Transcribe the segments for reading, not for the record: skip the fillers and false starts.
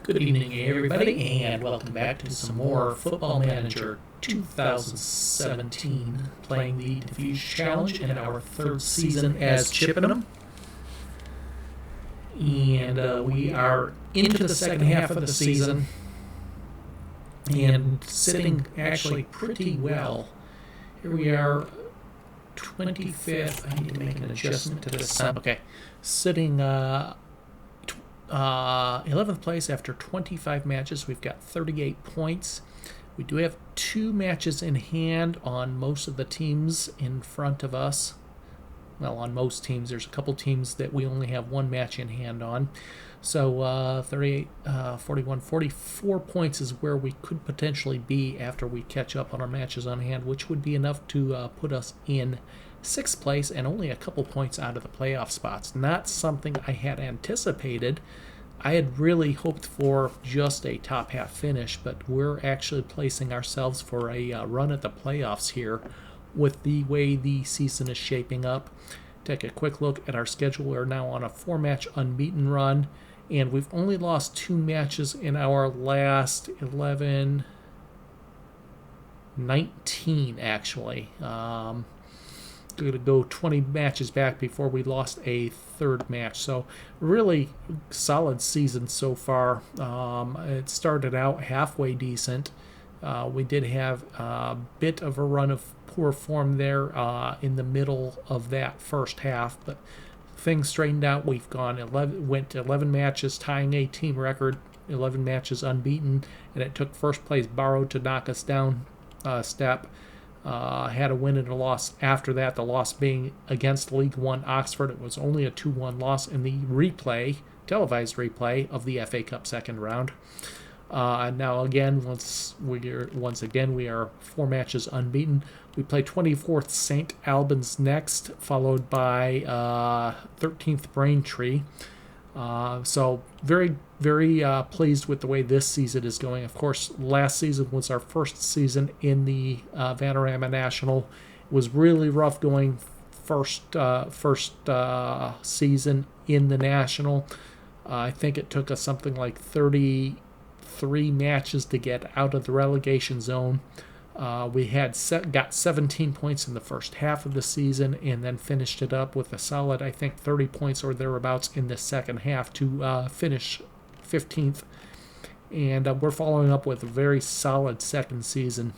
Good evening, everybody, and welcome back to some more Football Manager 2017, playing the Dafuge Challenge in our third season as Chippenham. And we are into the second half of the season, and sitting actually pretty well. Here we are, 25th. I need to make an adjustment to this. Okay, sitting 11th place after 25 matches. We've got 38 points. We do have 2 matches in hand on most of the teams in front of us. Well, on most teams. There's a couple teams that we only have 1 match in hand on. So 38, 41, 44 points is where we could potentially be after we catch up on our matches on hand, which would be enough to put us in 6th place and only a couple points out of the playoff spots. Not something I had anticipated. I had really hoped for just a top half finish, but we're actually placing ourselves for a run at the playoffs here with the way the season is shaping up. Take a quick look at our schedule. We're now on a 4-match unbeaten run, and we've only lost 2 matches in our last 19 actually. We're going to go 20 matches back before we lost a 3rd match. So really solid season so far. It started out halfway decent. We did have a bit of a run of poor form there in the middle of that first half, but things straightened out. We've went 11 matches, tying a team record, 11 matches unbeaten, and it took first place Barrow to knock us down a step. Had a win and a loss after that, the loss being against League One Oxford. It was only a 2-1 loss in the televised replay of the FA Cup second round. Now again, once again we are 4 matches unbeaten. We play 24th St. Albans next, followed by 13th Braintree. So very, very pleased with the way this season is going. Of course, last season was our first season in the Vanarama National. It was really rough going first season in the National. I think it took us something like 33 matches to get out of the relegation zone. We got 17 points in the first half of the season and then finished it up with a solid, I think, 30 points or thereabouts in the second half to finish 15th. And we're following up with a very solid second season.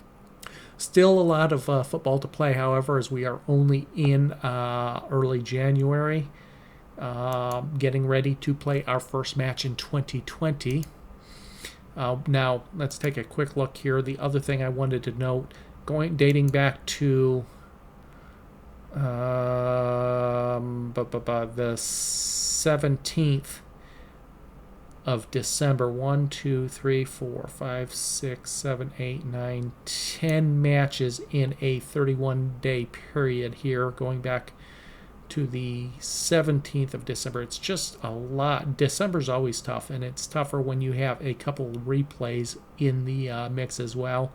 Still a lot of football to play, however, as we are only in early January, getting ready to play our first match in 2020. Now, let's take a quick look here. The other thing I wanted to note, dating back to the 17th of December, 1, 2, 3, 4, 5, 6, 7, 8, 9, 10 matches in a 31-day period here, going back to the 17th of December. It's just a lot. December's always tough, and it's tougher when you have a couple replays in the mix as well.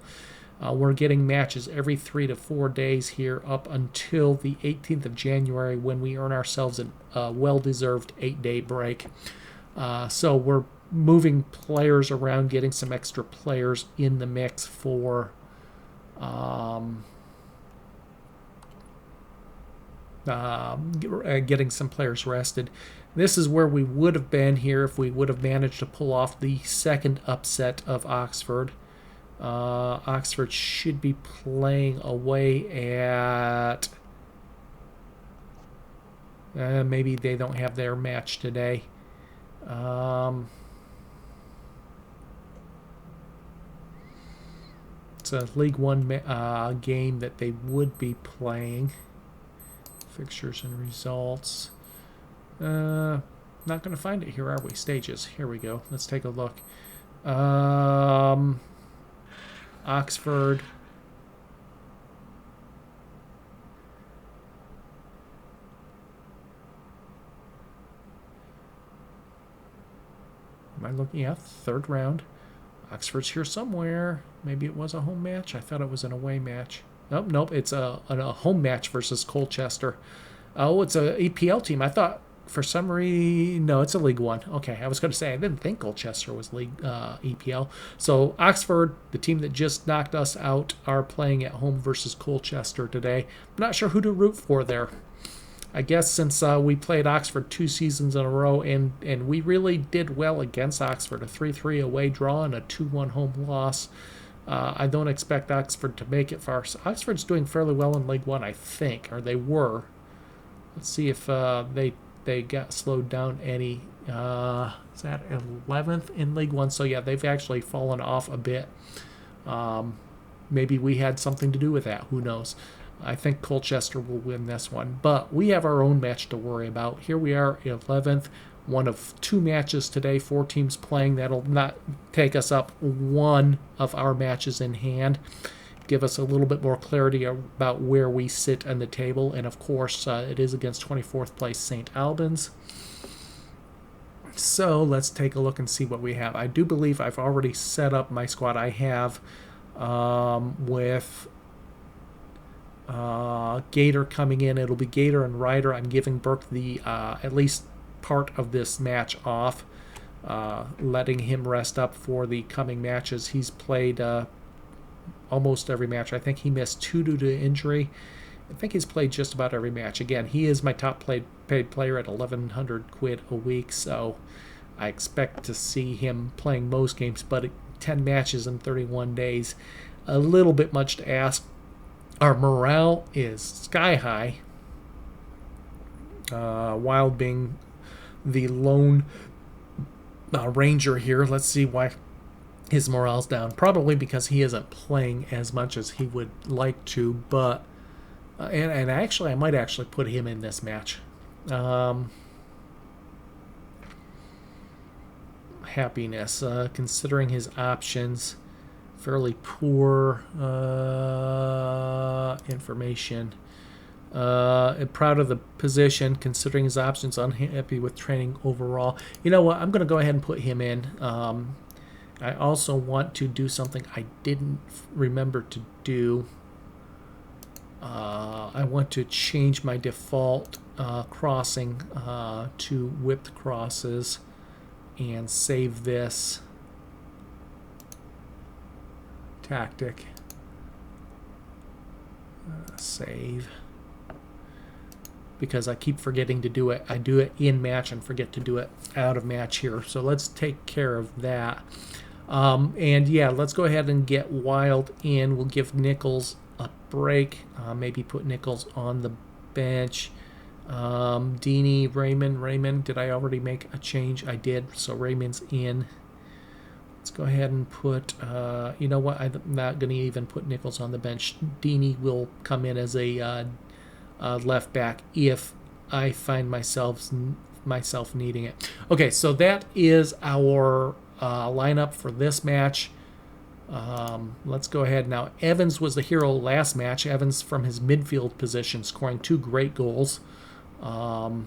We're getting matches every 3 to 4 days here up until the 18th of January when we earn ourselves a well-deserved 8-day break. So we're moving players around, getting some extra players in the mix for getting some players rested. This is where we would have been here if we would have managed to pull off the second upset of Oxford. Oxford should be playing away at... maybe they don't have their match today. It's a League One game that they would be playing. Fixtures and results. Not going to find it here, are we? Stages. Here we go. Let's take a look. Oxford. Am I looking at third round? Oxford's here somewhere. Maybe it was a home match. I thought it was an away match. Nope. It's a home match versus Colchester. Oh, it's a EPL team. I thought for some reason... No, it's a League One. Okay, I was going to say I didn't think Colchester was League EPL. So Oxford, the team that just knocked us out, are playing at home versus Colchester today. I'm not sure who to root for there. I guess since we played Oxford 2 seasons in a row, and we really did well against Oxford, a 3-3 away draw and a 2-1 home loss, I don't expect Oxford to make it far. So Oxford's doing fairly well in League One, I think, or they were. Let's see if they got slowed down any. Is that 11th in League One? So yeah, they've actually fallen off a bit. Maybe we had something to do with that. Who knows? I think Colchester will win this one. But we have our own match to worry about. Here we are, 11th. One of 2 matches today, 4 teams playing. That'll not take us up one of our matches in hand. Give us a little bit more clarity about where we sit on the table. And of course, it is against 24th place St. Albans. So let's take a look and see what we have. I do believe I've already set up my squad. I have with Gator coming in. It'll be Gator and Ryder. I'm giving Burke the at least part of this match off, letting him rest up for the coming matches. He's played almost every match. I think he missed 2 due to injury. I think he's played just about every match. Again, he is my top paid player at 1,100 quid a week, so I expect to see him playing most games, but 10 matches in 31 days, a little bit much to ask. Our morale is sky high. Wild being the lone ranger here. Let's see why his morale's down. Probably because he isn't playing as much as he would like to, but and actually I might actually put him in this match. Happiness, considering his options, fairly poor information. Proud of the position, considering his options, unhappy with training overall. You know what? I'm going to go ahead and put him in. I also want to do something I didn't remember to do. I want to change my default crossing to whipped crosses and save this tactic. Save. Because I keep forgetting to do it. I do it in match and forget to do it out of match here. So let's take care of that. And yeah, let's go ahead and get Wild in. We'll give Nichols a break. Maybe put Nichols on the bench. Deeney, Raymond. Did I already make a change? I did. So Raymond's in. Let's go ahead and put, you know what? I'm not going to even put Nichols on the bench. Deeney will come in as a left back if I find myself needing it. Okay, so that is our lineup for this match. Let's go ahead now. Evans was the hero last match. Evans from his midfield position scoring 2 great goals. The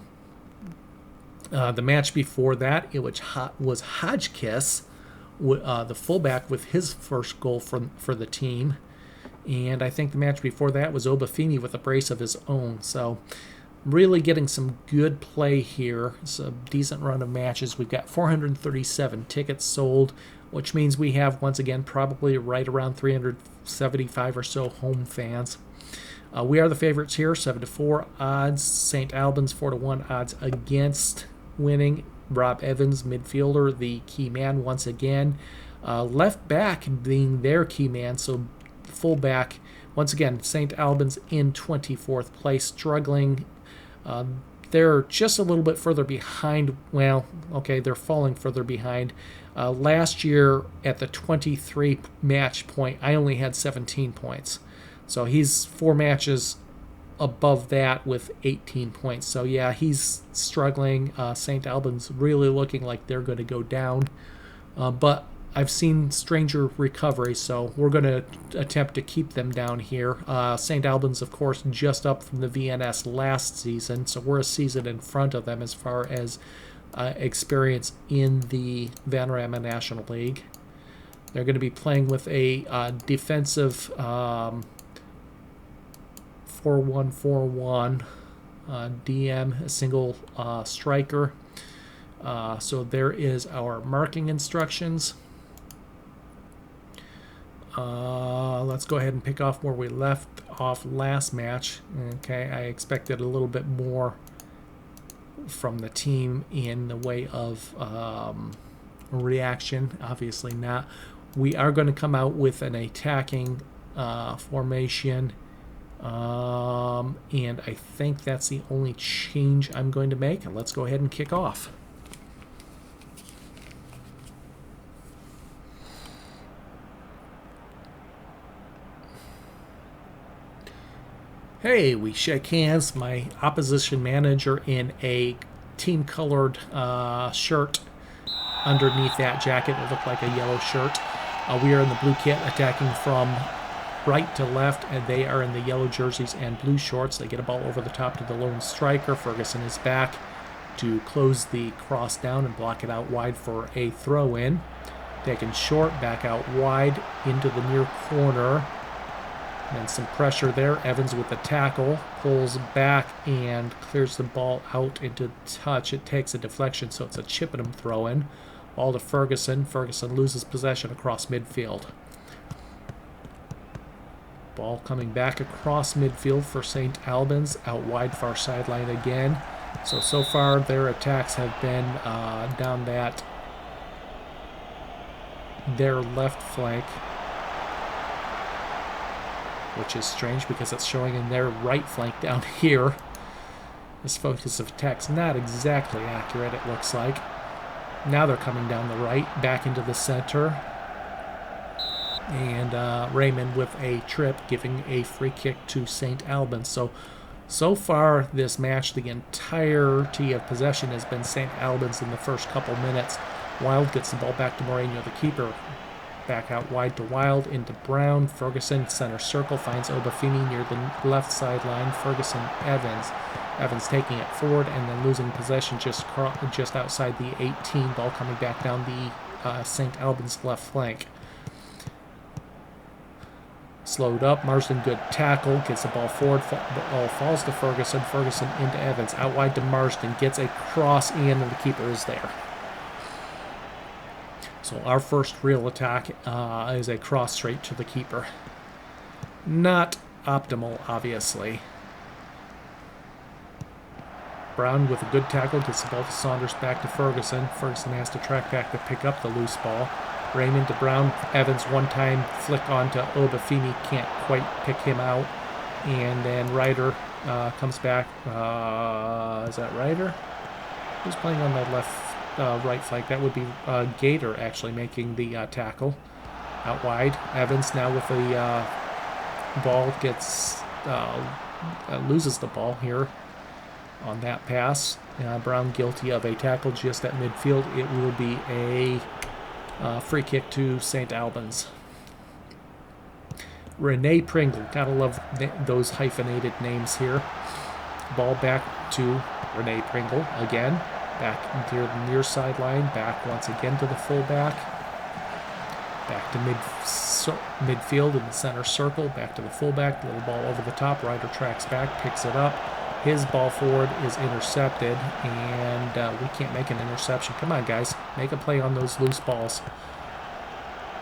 match before that, it was Hodgkiss, the fullback, with his first goal for the team. And I think the match before that was Obafemi with a brace of his own. So really getting some good play here. It's a decent run of matches. We've got 437 tickets sold, which means we have, once again, probably right around 375 or so home fans. We are the favorites here, 7-4 odds. St. Albans 4-1 odds against winning. Rob Evans, midfielder, the key man once again. Left back being their key man, so fullback. Once again, St. Albans in 24th place, struggling. They're just a little bit further behind. Well, okay, they're falling further behind. Last year at the 23 match point, I only had 17 points. So he's 4 matches above that with 18 points. So yeah, he's struggling. St. Albans really looking like they're going to go down. But I've seen stranger recovery, so we're going to attempt to keep them down here. St. Albans, of course, just up from the VNS last season, so we're a season in front of them as far as experience in the Vanarama National League. They're going to be playing with a defensive 4-1-4-1 DM, a single striker. So there is our marking instructions. Let's go ahead and pick off where we left off last match. Okay, I expected a little bit more from the team in the way of reaction. Obviously not. We are going to come out with an attacking formation, and I think that's the only change I'm going to make. Let's go ahead and kick off. Hey, we shake hands. My opposition manager in a team-colored shirt. Underneath that jacket, it looked like a yellow shirt. We are in the blue kit, attacking from right to left, and they are in the yellow jerseys and blue shorts. They get a ball over the top to the lone striker. Ferguson is back to close the cross down and block it out wide for a throw-in. Taken short, back out wide into the near corner. And some pressure there. Evans with the tackle, pulls back and clears the ball out into touch. It takes a deflection, so it's a Chippenham throw-in. Ball to Ferguson. Ferguson loses possession across midfield. Ball coming back across midfield for St. Albans, out wide far sideline again. So far their attacks have been down their left flank, which is strange because it's showing in their right flank down here. This focus of attack's not exactly accurate, it looks like. Now they're coming down the right, back into the center. And Raymond with a trip, giving a free kick to St. Albans. So far this match, the entirety of possession has been St. Albans in the first couple minutes. Wild gets the ball back to Moreno, the keeper. Back out wide to Wild, into Brown. Ferguson, center circle, finds Obafemi near the left sideline. Ferguson, Evans. Evans taking it forward and then losing possession just outside the 18. Ball coming back down the St. Albans left flank. Slowed up. Marsden, good tackle. Gets the ball forward. Ball falls to Ferguson. Ferguson into Evans. Out wide to Marsden. Gets a cross in, and the keeper is there. So our first real attack is a cross straight to the keeper. Not optimal, obviously. Brown with a good tackle gets the ball to Saunders, back to Ferguson. Ferguson has to track back to pick up the loose ball. Raymond to Brown. Evans one-time flick onto Obafemi. Can't quite pick him out. And then Ryder comes back. Is that Ryder? Who's playing on the right flank? That would be Gator actually making the tackle. Out wide. Evans now with the ball loses the ball here on that pass. Brown guilty of a tackle just at midfield. It will be a free kick to St. Albans. Renee Pringle. Gotta love those hyphenated names here. Ball back to Renee Pringle again. Back near the near sideline. Back once again to the fullback. Back to midfield in the center circle. Back to the fullback. Little ball over the top. Ryder tracks back. Picks it up. His ball forward is intercepted, and we can't make an interception. Come on, guys. Make a play on those loose balls.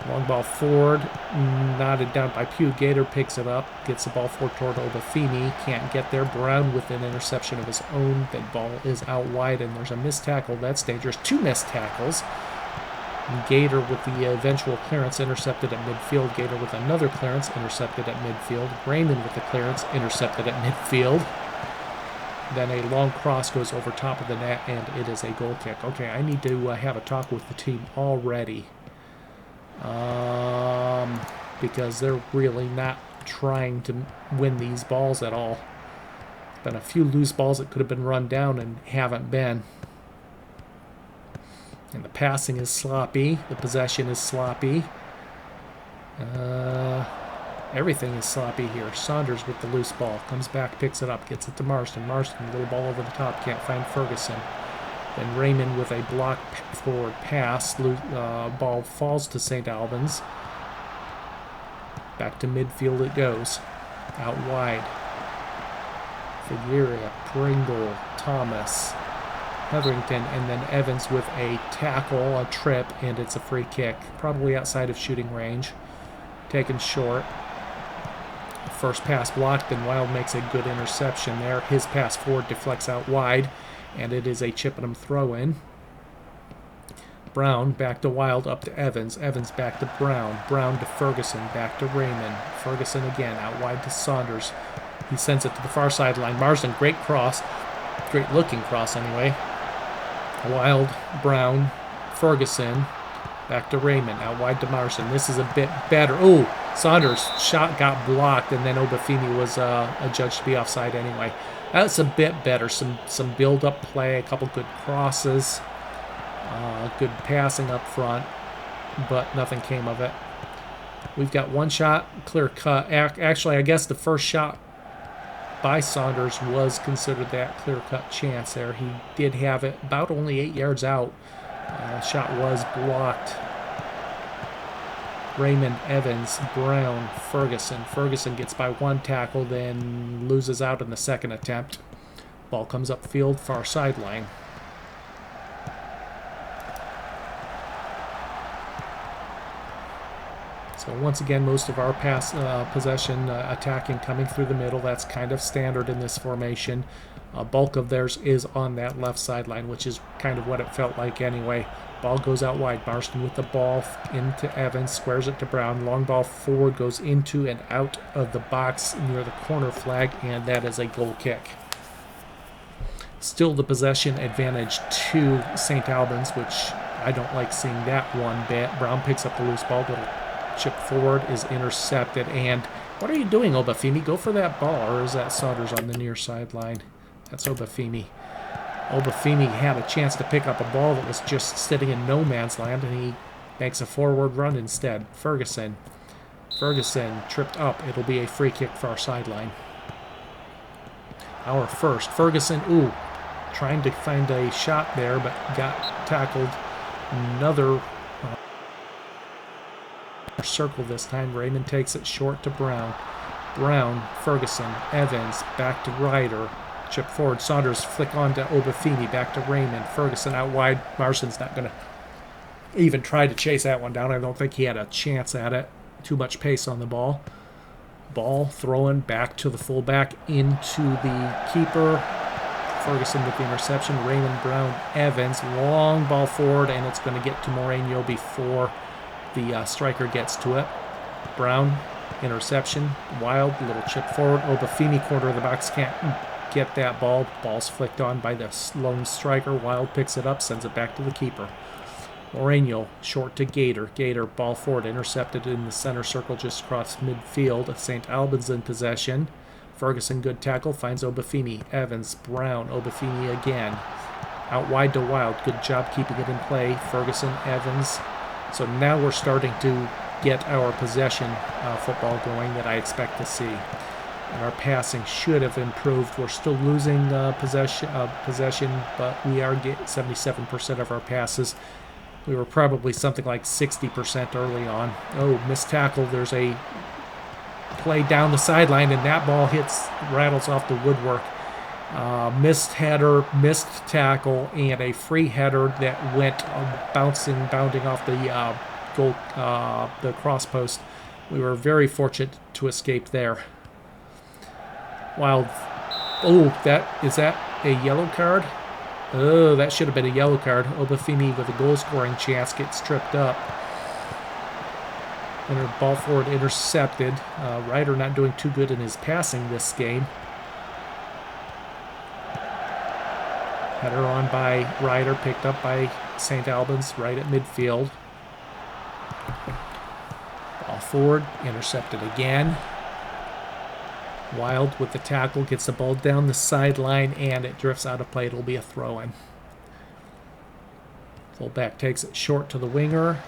Long ball forward, knotted down by Pugh. Gator picks it up, gets the ball forward toward Obafemi. Can't get there. Brown with an interception of his own. That ball is out wide, and there's a missed tackle. That's dangerous. 2 missed tackles. Gator with the eventual clearance intercepted at midfield. Gator with another clearance intercepted at midfield. Raymond with the clearance intercepted at midfield. Then a long cross goes over top of the net, and it is a goal kick. Okay, I need to have a talk with the team already. Because they're really not trying to win these balls at all. Been a few loose balls that could have been run down and haven't been. And the passing is sloppy. The possession is sloppy. Everything is sloppy here. Saunders with the loose ball. Comes back, picks it up, gets it to Marston. Marston, little ball over the top. Can't find Ferguson. Then Raymond with a block forward pass. Ball falls to St. Albans. Back to midfield it goes. Out wide. Figueroa, Pringle, Thomas, Hetherington, and then Evans with a tackle, a trip, and it's a free kick. Probably outside of shooting range. Taken short. First pass blocked, and Wild makes a good interception there. His pass forward deflects out wide, and it is a Chippenham throw-in. Brown back to Wild, up to Evans. Evans back to Brown. Brown to Ferguson, back to Raymond. Ferguson again, out wide to Saunders. He sends it to the far sideline. Marsden, great cross. Great looking cross anyway. Wild, Brown, Ferguson, back to Raymond. Out wide to Marsden. This is a bit better. Oh, Saunders' shot got blocked, and then Obafemi was adjudged to be offside anyway. That's a bit better. Some build-up play, a couple good crosses. Good passing up front, but nothing came of it. We've got one shot, clear cut. Actually, I guess the first shot by Saunders was considered that clear-cut chance there. He did have it about only 8 yards out. Shot was blocked. Raymond, Evans, Brown, Ferguson. Ferguson gets by one tackle, then loses out in the second attempt. Ball comes upfield, far sideline. So once again, most of our pass possession attacking coming through the middle. That's kind of standard in this formation. Bulk of theirs is on that left sideline, which is kind of what it felt like anyway. Ball goes out wide. Marston with the ball into Evans, squares it to Brown. Long ball forward goes into and out of the box near the corner flag, and that is a goal kick. Still the possession advantage to St. Albans, which I don't like seeing that one bit. Brown picks up the loose ball, little chip forward is intercepted, and what are you doing, Obafemi? Go for that ball, or is that Saunders on the near sideline? That's Obafemi. Obafemi had a chance to pick up a ball that was just sitting in no man's land, and he makes a forward run instead. Ferguson tripped up. It'll be a free kick for our sideline. Our first. Ferguson, trying to find a shot there, but got tackled. Another circle this time. Raymond takes it short to Brown. Brown, Ferguson, Evans, back to Ryder. Chip forward. Saunders flick on to Obafemi. Back to Raymond. Ferguson out wide. Marston's not going to even try to chase that one down. I don't think he had a chance at it. Too much pace on the ball. Ball thrown back to the fullback into the keeper. Ferguson with the interception. Raymond, Brown, Evans. Long ball forward, and it's going to get to Moreno before the striker gets to it. Brown, interception. Wild, little chip forward. Obafemi, corner of the box, can't get that ball. Ball's flicked on by the lone striker. Wild picks it up, sends it back to the keeper. Moreno, short to Gator. Gator, ball forward, intercepted in the center circle just across midfield. St. Albans in possession. Ferguson, good tackle, finds Obafemi. Evans, Brown, Obafemi again. Out wide to Wild. Good job keeping it in play. Ferguson, Evans. So now we're starting to get our possession football going that I expect to see. And our passing should have improved. We're still losing possession, but we are getting 77% of our passes. We were probably something like 60% early on. Missed tackle. There's a play down the sideline, and that ball rattles off the woodwork. Missed header, missed tackle, and a free header that went bounding off the the cross post. We were very fortunate to escape there. Wild. Oh, is that a yellow card? Oh, that should have been a yellow card. Obafemi with a goal-scoring chance gets tripped up. And ball forward intercepted. Ryder not doing too good in his passing this game. Header on by Ryder, picked up by St. Albans right at midfield. Ball forward, intercepted again. Wild with the tackle, gets the ball down the sideline, and it drifts out of play. It'll be a throw-in. Fullback takes it short to the winger.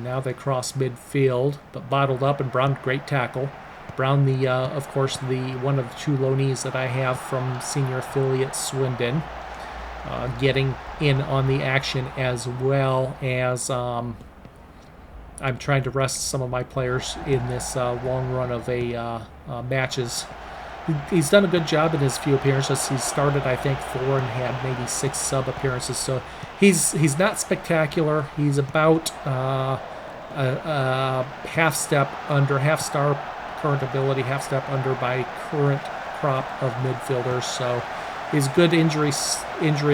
Now they cross midfield, but bottled up, and Brown, great tackle. Brown, of course, one of the two loanees that I have from senior affiliate Swindon, getting in on the action, as well as I'm trying to rest some of my players in this long run of matches. He's done a good job in his few appearances. He's started, I think, 4 and had maybe 6 sub appearances. So he's not spectacular. He's about half step under, half star current ability, half step under by current crop of midfielders. So he's good injury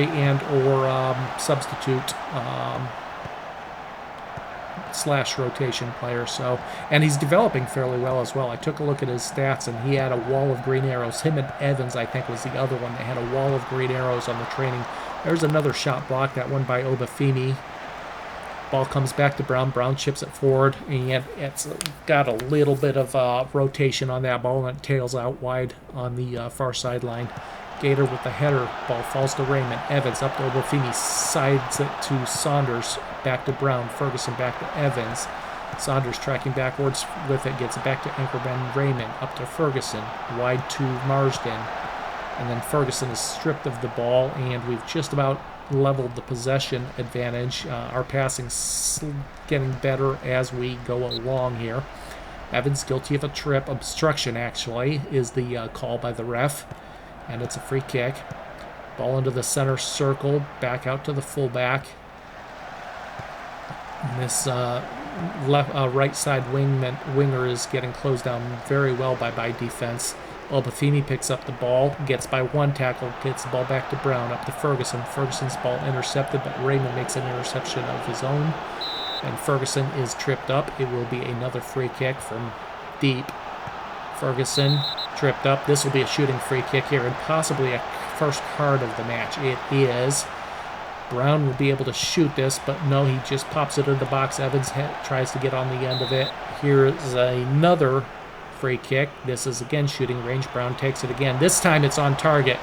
and or substitute / rotation player. So, and he's developing fairly well as well. I took a look at his stats, and he had a wall of green arrows. Him and Evans, I think, was the other one that had a wall of green arrows on the training. There's another shot block, that one by Obafemi. Ball comes back to Brown. Brown chips it forward, and it's got a little bit of rotation on that ball, and it tails out wide on the far sideline. Gator with the header. Ball falls to Raymond. Evans up to Obafemi. Sides it to Saunders. Back to Brown. Ferguson back to Evans. Saunders tracking backwards with it. Gets it back to Anchorman Raymond. Up to Ferguson. Wide to Marsden. And then Ferguson is stripped of the ball, and we've just about leveled the possession advantage. Our passing's getting better as we go along here. Evans guilty of a trip. Obstruction, actually, is the call by the ref. And it's a free kick. Ball into the center circle. Back out to the fullback. And this right side winger is getting closed down very well by defense. Obafemi picks up the ball, gets by one tackle, gets the ball back to Brown, up to Ferguson. Ferguson's ball intercepted, but Raymond makes an interception of his own. And Ferguson is tripped up. It will be another free kick from deep. Ferguson tripped up. This will be a shooting free kick here, and possibly a first card of the match. It is. Brown will be able to shoot this, but no, he just pops it in the box. Evans tries to get on the end of it. Here's another free kick. This is again shooting range. Brown takes it again. This time it's on target.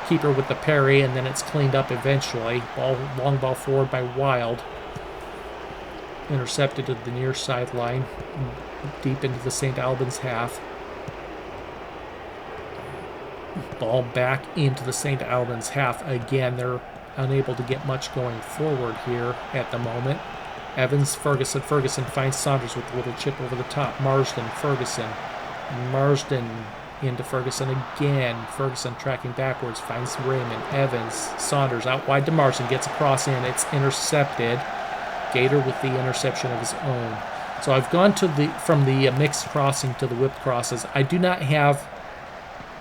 Keeper with the parry, and then it's cleaned up eventually. Long ball forward by Wild. Intercepted at the near sideline, deep into the St. Albans half. Ball back into the St. Albans half again. They're unable to get much going forward here at the moment. Evans, Ferguson finds Saunders with a little chip over the top. Marsden into Ferguson again. Ferguson tracking backwards, finds Raymond. Evans, Saunders out wide to Marsden, gets a cross in. It's intercepted. Gator with the interception of his own. So I've gone to from the mixed crossing to the whipped crosses. I do not have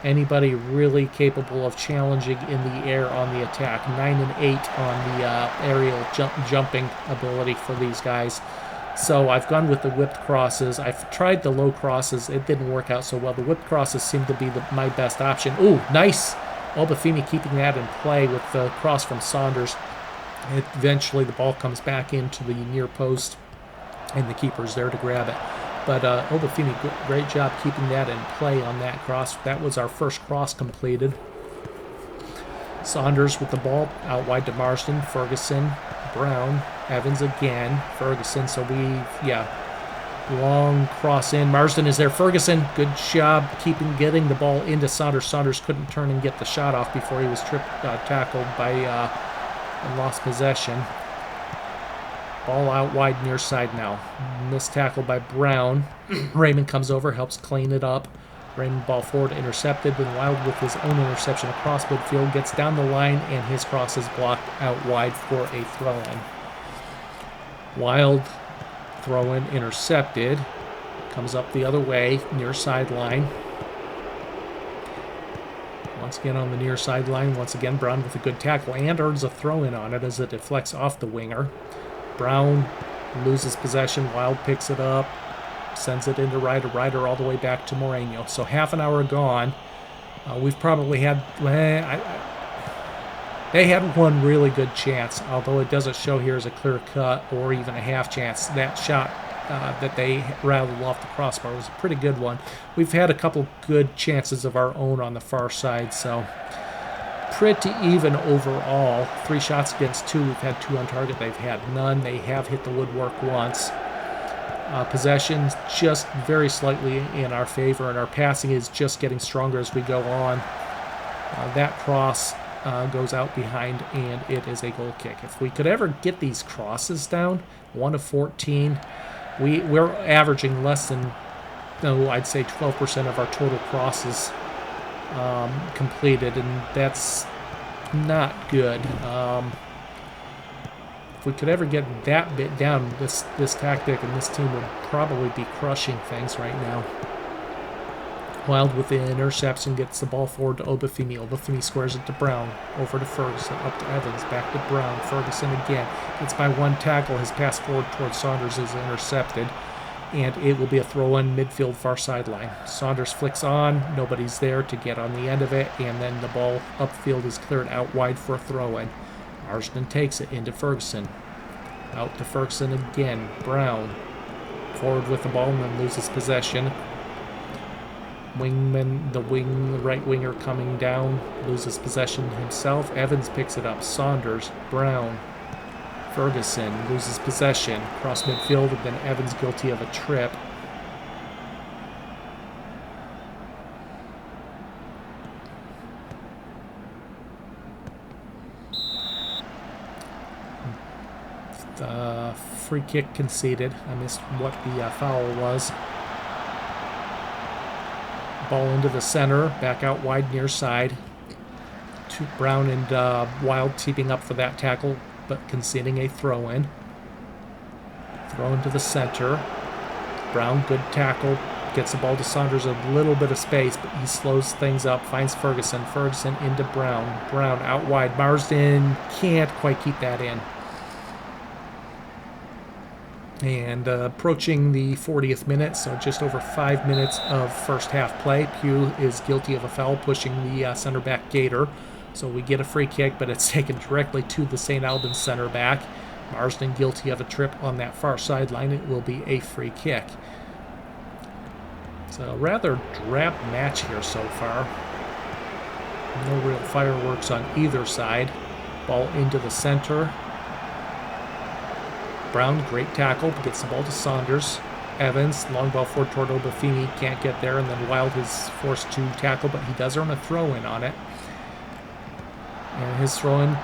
anybody really capable of challenging in the air on the attack. 9 and 8 on the aerial jumping ability for these guys. So I've gone with the whipped crosses. I've tried the low crosses. It didn't work out so well. The whipped crosses seem to be my best option. Ooh, nice! Obafemi keeping that in play with the cross from Saunders. Eventually the ball comes back into the near post, and the keeper's there to grab it. But Obafemi, great job keeping that in play on that cross. That was our first cross completed. Saunders with the ball out wide to Marsden. Ferguson, Brown, Evans again. Ferguson, so long cross in. Marsden is there. Ferguson, good job getting the ball into Saunders. Saunders couldn't turn and get the shot off before he was tackled by and lost possession. Ball out wide near side now. Missed tackle by Brown. Raymond comes over, helps clean it up. Raymond ball forward, intercepted, and Wild with his own interception across midfield gets down the line, and his cross is blocked out wide for a throw-in. Wild throw-in intercepted, comes up the other way, near sideline. Once again on the near sideline, once again Brown with a good tackle and earns a throw-in on it as it deflects off the winger. Brown loses possession, Wild picks it up, sends it into Ryder all the way back to Moreno. So half an hour gone. We've probably had... they had one really good chance, although it doesn't show here as a clear cut or even a half chance. That shot that they rattled off the crossbar was a pretty good one. We've had a couple good chances of our own on the far side, so pretty even overall. 3 shots against 2. We've had 2 on target. They've had none. They have hit the woodwork once. Possession just very slightly in our favor, and our passing is just getting stronger as we go on. That cross goes out behind, and it is a goal kick. If we could ever get these crosses down, 1 of 14, we're averaging less than, I'd say 12% of our total crosses completed, and that's not good. If we could ever get that bit down, this tactic and this team would probably be crushing things right now. Wild with the interception gets the ball forward to Obafemi. Obafemi squares it to Brown, over to Ferguson, up to Evans, back to Brown. Ferguson again gets by 1 tackle. His pass forward towards Saunders is intercepted, and it will be a throw-in midfield far sideline. Saunders flicks on, nobody's there to get on the end of it, and then the ball upfield is cleared out wide for a throw-in. Marsden takes it into Ferguson. Out to Ferguson again. Brown forward with the ball and then loses possession. Wingman, the right winger coming down, loses possession himself. Evans picks it up. Saunders, Brown, Ferguson loses possession. Cross midfield, and then Evans guilty of a trip. Free kick conceded. I missed what the foul was. Ball into the center, back out wide near side. Brown and Wild teaming up for that tackle, but conceding a throw-in. Throw into the center. Brown, good tackle, gets the ball to Saunders, a little bit of space, but he slows things up, finds Ferguson. Ferguson into Brown. Brown out wide. Marsden can't quite keep that in. And approaching the 40th minute, so just over 5 minutes of first half play. Pugh is guilty of a foul, pushing the center back Gator. So we get a free kick, but it's taken directly to the St. Albans center back. Marsden guilty of a trip on that far sideline. It will be a free kick. It's a rather drab match here so far. No real fireworks on either side. Ball into the center. Brown, great tackle, gets the ball to Saunders. Evans, long ball forward toward Obafemi, can't get there, and then Wild is forced to tackle, but he does earn a throw-in on it. And his throw-in,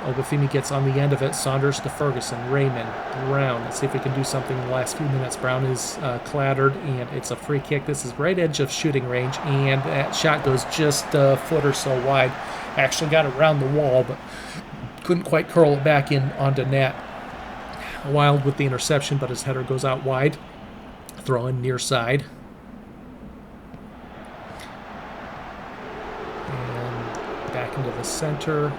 Obafemi gets on the end of it. Saunders to Ferguson, Raymond, Brown. Let's see if we can do something in the last few minutes. Brown is clattered, and it's a free kick. This is right edge of shooting range, and that shot goes just a foot or so wide. Actually got it around the wall, but couldn't quite curl it back in onto net. Wild with the interception, but his header goes out wide. Throw in near side. And back into the center.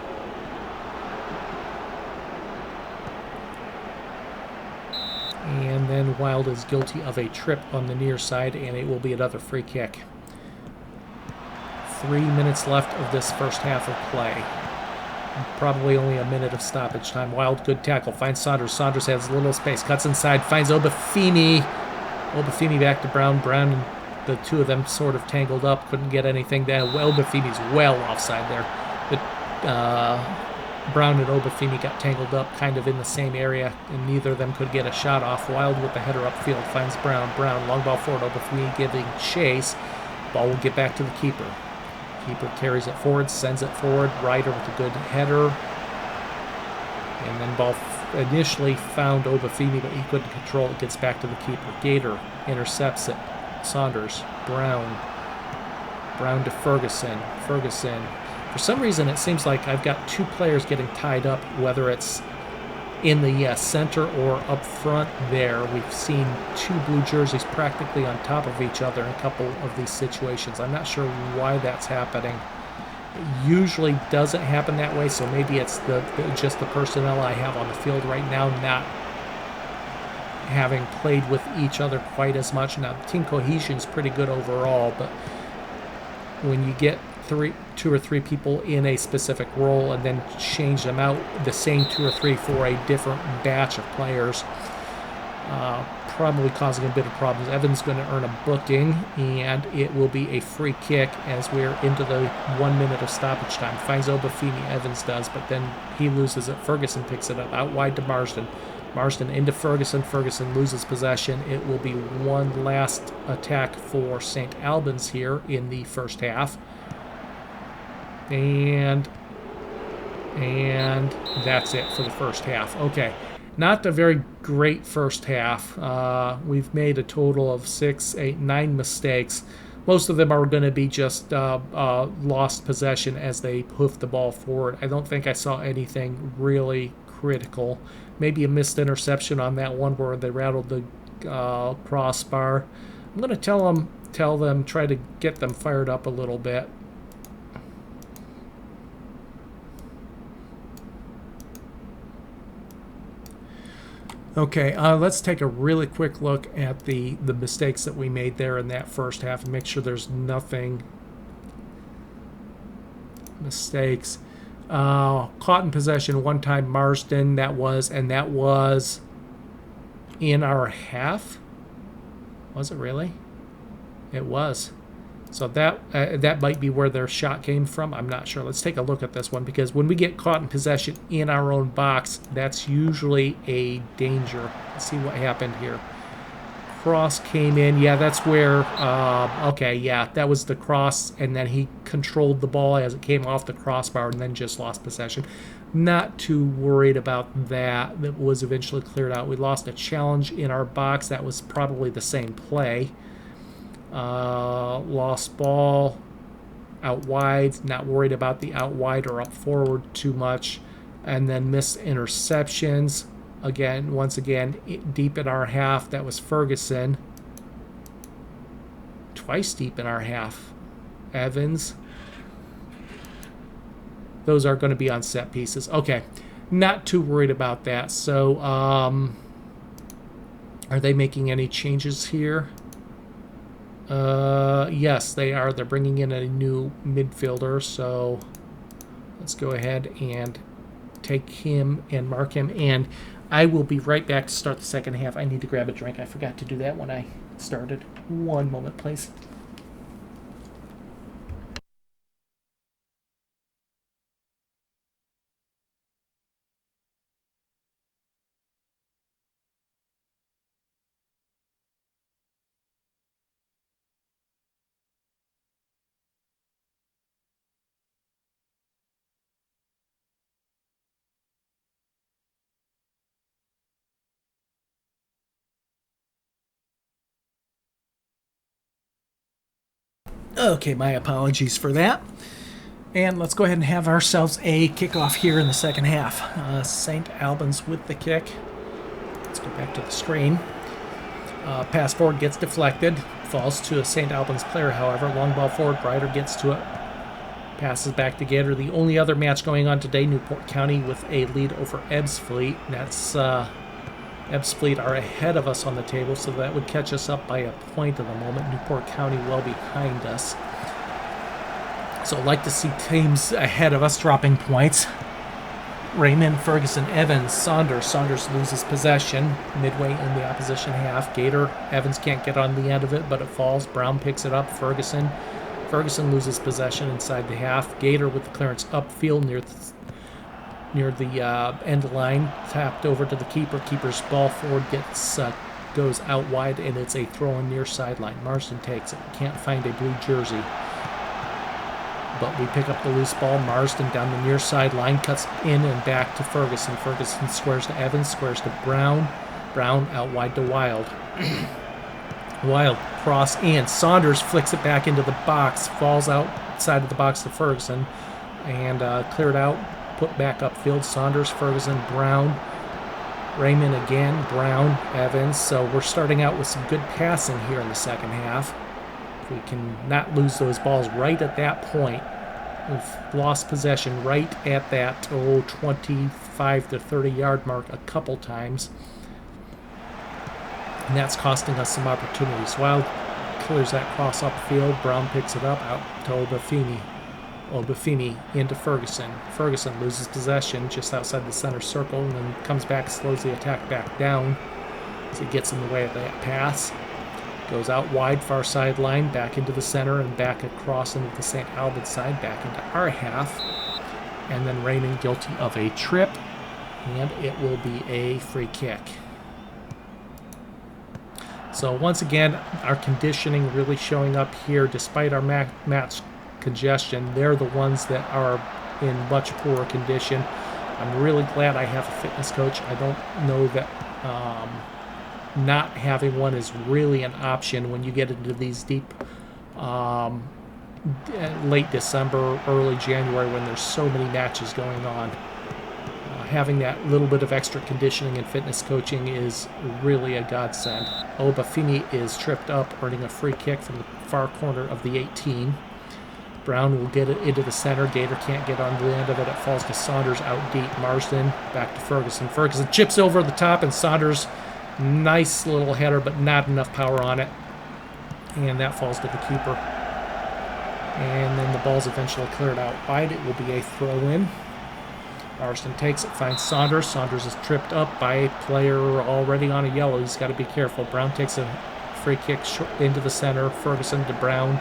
And then Wild is guilty of a trip on the near side, and it will be another free kick. 3 minutes left of this first half of play. Probably only a minute of stoppage time. Wild, good tackle. Finds Saunders. Saunders has a little space. Cuts inside. Finds Obafemi. Obafemi back to Brown. Brown and the two of them sort of tangled up. Couldn't get anything down. Obafemi's well offside there. But Brown and Obafemi got tangled up kind of in the same area, and neither of them could get a shot off. Wild with the header upfield. Finds Brown. Brown, long ball forward. Obafemi giving chase. Ball will get back to the keeper. Keeper carries it forward, sends it forward. Ryder with a good header. And then ball initially found Obafemi, but he couldn't control it. Gets back to the keeper. Gator intercepts it. Saunders, Brown, Brown to Ferguson. Ferguson. For some reason, it seems like I've got two players getting tied up, whether it's in the center or up front there. We've seen two blue jerseys practically on top of each other in a couple of these situations. I'm not sure why that's happening. It usually doesn't happen that way, so maybe it's just the personnel I have on the field right now not having played with each other quite as much. Now, team cohesion is pretty good overall, but when you get two or three people in a specific role and then change them out, the same two or three for a different batch of players, probably causing a bit of problems. Evans going to earn a booking, and it will be a free kick as we're into the 1 minute of stoppage time. Finds Obafemi, Evans does, but then he loses it. Ferguson picks it up out wide to Marsden. Marsden into Ferguson. Ferguson loses possession. It will be one last attack for St. Albans here in the first half. And that's it for the first half. Okay, not a very great first half. We've made a total of 6, 8, 9 mistakes. Most of them are going to be just lost possession as they hoof the ball forward. I don't think I saw anything really critical. Maybe a missed interception on that one where they rattled the crossbar. I'm going to tell them, try to get them fired up a little bit. Okay, let's take a really quick look at the mistakes that we made there in that first half and make sure there's nothing. Mistakes. Caught in possession one time, Marsden, that was in our half. Was it really? It was. So that might be where their shot came from. I'm not sure. Let's take a look at this one, because when we get caught in possession in our own box, that's usually a danger. Let's see what happened here. Cross came in. Yeah, that's where, okay, yeah, that was the cross, and then he controlled the ball as it came off the crossbar and then just lost possession. Not too worried about that. That was eventually cleared out. We lost a challenge in our box. That was probably the same play. Lost ball out wide, not worried about the out wide or up forward too much, and then missed interceptions once again deep in our half. That was Ferguson. Twice deep in our half, Evans. Those are going to be on set pieces. Okay, not too worried about that. So are they making any changes here? Yes, they are. They're bringing in a new midfielder, so let's go ahead and take him and mark him, and I will be right back to start the second half. I need to grab a drink. I forgot to do that when I started. One moment, please. Okay, my apologies for that. And let's go ahead and have ourselves a kickoff here in the second half. St. Albans with the kick. Let's go back to the screen. Pass forward gets deflected. Falls to a St. Albans player, however. Long ball forward. Ryder gets to it. Passes back to Gator. The only other match going on today, Newport County with a lead over Ebbsfleet. That's Ebbsfleet are ahead of us on the table, so that would catch us up by a point at the moment. Newport County well behind us. So I'd like to see teams ahead of us dropping points. Raymond, Ferguson, Evans, Saunders. Saunders loses possession midway in the opposition half. Gator, Evans can't get on the end of it, but it falls. Brown picks it up. Ferguson loses possession inside the half. Gator with the clearance upfield near the end line, tapped over to the keeper. Keeper's ball forward goes out wide, and it's a throw in near sideline. Marsden takes it. Can't find a blue jersey, but we pick up the loose ball. Marsden down the near sideline, cuts in and back to Ferguson. Ferguson squares to Evans, squares to Brown. Brown out wide to Wild. Wild cross, and Saunders flicks it back into the box, falls outside of the box to Ferguson, and cleared out, put back upfield. Saunders, Ferguson, Brown, Raymond again, Brown, Evans. So we're starting out with some good passing here in the second half. If we can not lose those balls right at that point. We've lost possession right at that 25 to 30 yard mark a couple times. And that's costing us some opportunities. Wild clears that cross upfield. Brown picks it up out to Obafemi. Obafemi into Ferguson. Ferguson loses possession just outside the center circle and then comes back, slows the attack back down as he gets in the way of that pass. Goes out wide, far sideline, back into the center and back across into the St. Albans side, back into our half. And then Raymond guilty of a trip, and it will be a free kick. So once again, our conditioning really showing up here. Despite our match congestion, they're the ones that are in much poorer condition. I'm really glad I have a fitness coach. I don't know that not having one is really an option when you get into these deep late December, early January, when there's so many matches going on. Having that little bit of extra conditioning and fitness coaching is really a godsend. Obafemi is tripped up, earning a free kick from the far corner of the 18. Brown will get it into the center. Gator can't get on the end of it. It falls to Saunders out deep. Marsden back to Ferguson. Ferguson chips over the top, and Saunders, nice little header, but not enough power on it. And that falls to the keeper. And then the ball's eventually cleared out wide. It will be a throw-in. Marsden takes it, finds Saunders. Saunders is tripped up by a player already on a yellow. He's got to be careful. Brown takes a free kick into the center. Ferguson to Brown.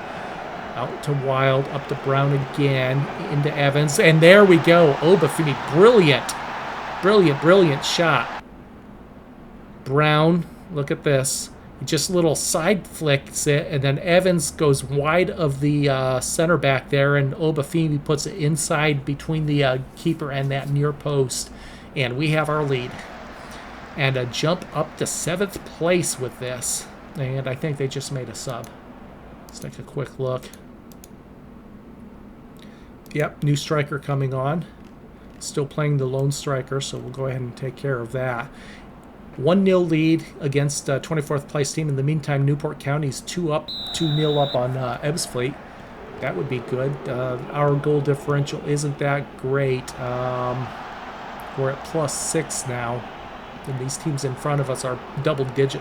Out to Wild. Up to Brown again. Into Evans. And there we go. Obafemi. Brilliant. Brilliant shot. Brown. Look at this. He just little side flicks it, and then Evans goes wide of the center back there, and Obafemi puts it inside between the keeper and that near post, and we have our lead. And a jump up to 7th place with this, and I think they just made a sub. Let's take a quick look. Yep, new striker coming on. Still playing the lone striker, so we'll go ahead and take care of that. 1-0 lead against 24th place team. In the meantime, Newport County's 2-0 up on Ebbsfleet. That would be good. Our goal differential isn't that great. We're at +6 now. And these teams in front of us are double-digit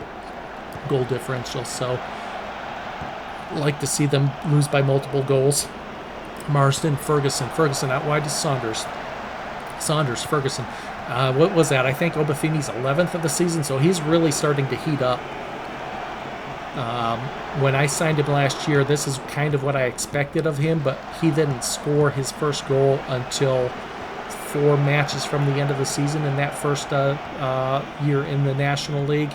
goal differential. So I'd like to see them lose by multiple goals. Marsden, Ferguson. Ferguson out wide to Saunders. Saunders, Ferguson. What was that? I think Obafemi's 11th of the season, so he's really starting to heat up. When I signed him last year, this is kind of what I expected of him, but he didn't score his first goal until 4 matches from the end of the season in that first year in the National League.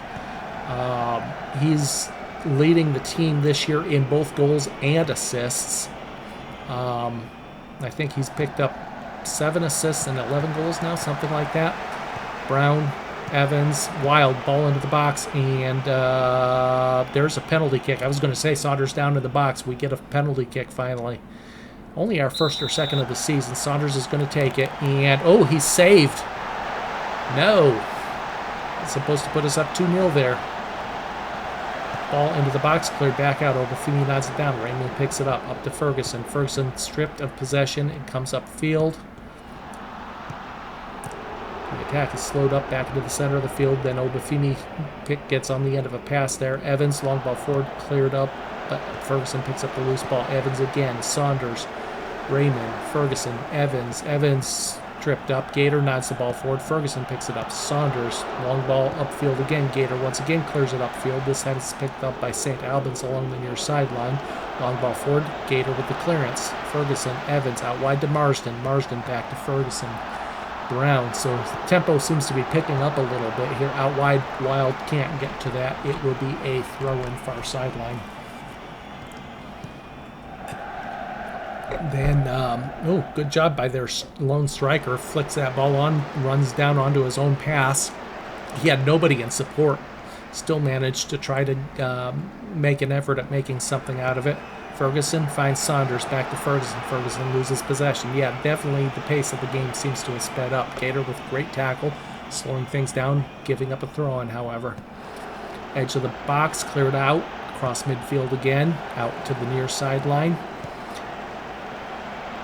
He's leading the team this year in both goals and assists. I think he's picked up 7 assists and 11 goals now, something like that. Brown, Evans, Wild, ball into the box, and there's a penalty kick. I was going to say Saunders down in the box. We get a penalty kick finally. Only our first or second of the season. Saunders is going to take it, and oh, he's saved. No. It's supposed to put us up 2-0 there. Ball into the box, cleared back out. Obafemi nods it down. Raymond picks it up to Ferguson. Ferguson stripped of possession. It comes upfield. The attack is slowed up back into the center of the field. Then Obafemi gets on the end of a pass there. Evans, long ball forward, cleared up. But Ferguson picks up the loose ball. Evans again. Saunders, Raymond, Ferguson, Evans. Evans tripped up. Gator nods the ball forward. Ferguson picks it up. Saunders, long ball upfield again. Gator once again clears it upfield. This time it's picked up by St. Albans along the near sideline. Long ball forward. Gator with the clearance. Ferguson, Evans out wide to Marsden. Marsden back to Ferguson. Brown. So tempo seems to be picking up a little bit here. Out wide, Wild can't get to that. It will be a throw-in far sideline. Then, good job by their lone striker. Flicks that ball on, runs down onto his own pass. He had nobody in support. still managed to try to make an effort at making something out of it. Ferguson finds Saunders, back to Ferguson. Ferguson loses possession. Yeah, definitely the pace of the game seems to have sped up. Gator with great tackle, slowing things down, giving up a throw-in, however. Edge of the box cleared out, across midfield again, out to the near sideline.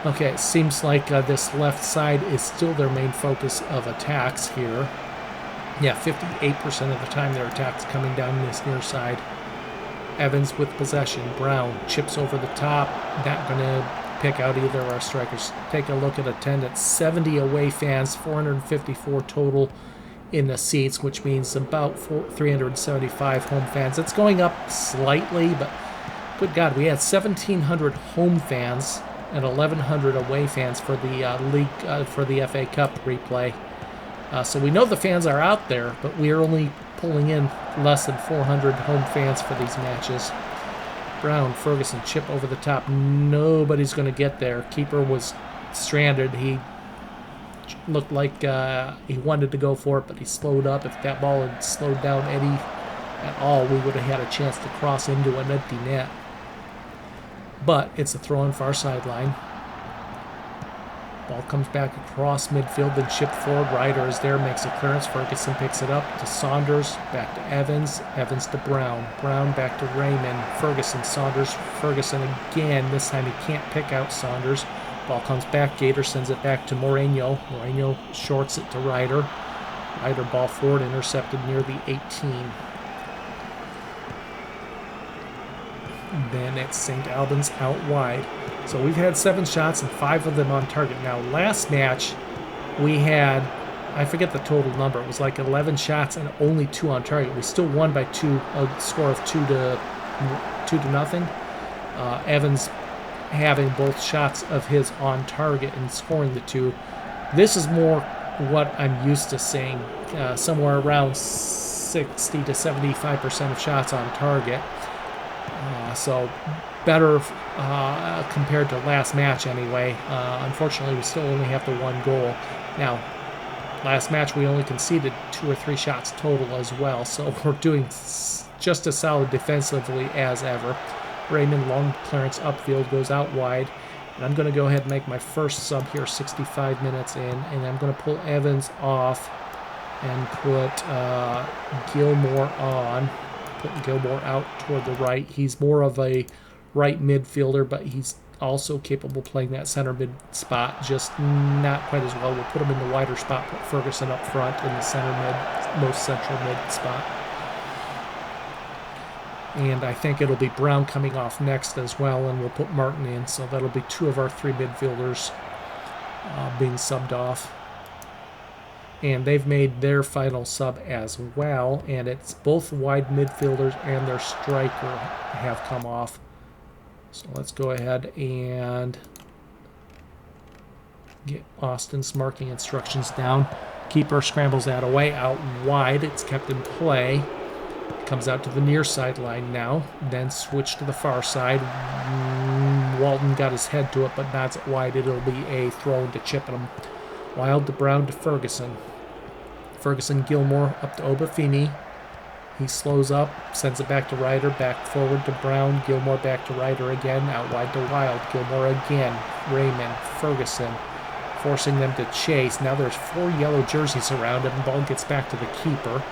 Okay, it seems like this left side is still their main focus of attacks here. Yeah, 58% of the time their attacks coming down this near side. Evans with possession. Brown chips over the top. Not going to pick out either of our strikers. Take a look at attendance. 70 away fans, 454 total in the seats, which means about 375 home fans. It's going up slightly, but good God, we had 1,700 home fans and 1,100 away fans for the league for the FA Cup replay. So we know the fans are out there, but we are only pulling in less than 400 home fans for these matches. Brown, Ferguson, chip over the top. Nobody's going to get there. Keeper was stranded. He looked like he wanted to go for it, but he slowed up. If that ball had slowed down Eddie at all, we would have had a chance to cross into an empty net. But it's a throw on far sideline. Ball comes back across midfield, then chipped forward. Ryder is there, makes a clearance. Ferguson picks it up to Saunders, back to Evans. Evans to Brown. Brown back to Raymond. Ferguson, Saunders, Ferguson again. This time he can't pick out Saunders. Ball comes back. Gator sends it back to Moreno. Moreno shorts it to Ryder. Ryder ball forward, intercepted near the 18. Then it's St. Albans out wide. So we've had 7 shots and 5 of them on target. Now, last match we had, I forget the total number. It was like 11 shots and only 2 on target. We still won by 2, a score of 2 to nothing. Evans having both shots of his on target and scoring the 2. This is more what I'm used to seeing, somewhere around 60 to 75% of shots on target. So better compared to last match anyway. Unfortunately, we still only have the 1 goal. Now, last match we only conceded 2 or 3 shots total as well, so we're doing just as solid defensively as ever. Raymond, long clearance upfield, goes out wide. And I'm going to go ahead and make my first sub here, 65 minutes in, and I'm going to pull Evans off and put Gilmore on. Put Gilmore out toward the right. He's more of a right midfielder, but he's also capable of playing that center mid spot, just not quite as well. We'll put him in the wider spot, put Ferguson up front in the center mid, most central mid spot. And I think it'll be Brown coming off next as well, and we'll put Martin in, so that'll be 2 of our 3 midfielders being subbed off. And they've made their final sub as well, and it's both wide midfielders and their striker have come off. So let's go ahead and get Austin's marking instructions down. Keeper scrambles that away, out wide. It's kept in play. Comes out to the near sideline now, then switch to the far side. Walton got his head to it, but nods it wide. It'll be a throw into Chippenham. Wild to Brown to Ferguson. Ferguson, Gilmore up to Obafemi. He slows up, sends it back to Ryder, back forward to Brown. Gilmore back to Ryder again, out wide to Wild. Gilmore again. Raymond, Ferguson, forcing them to chase. Now there's 4 yellow jerseys around him. The ball gets back to the keeper.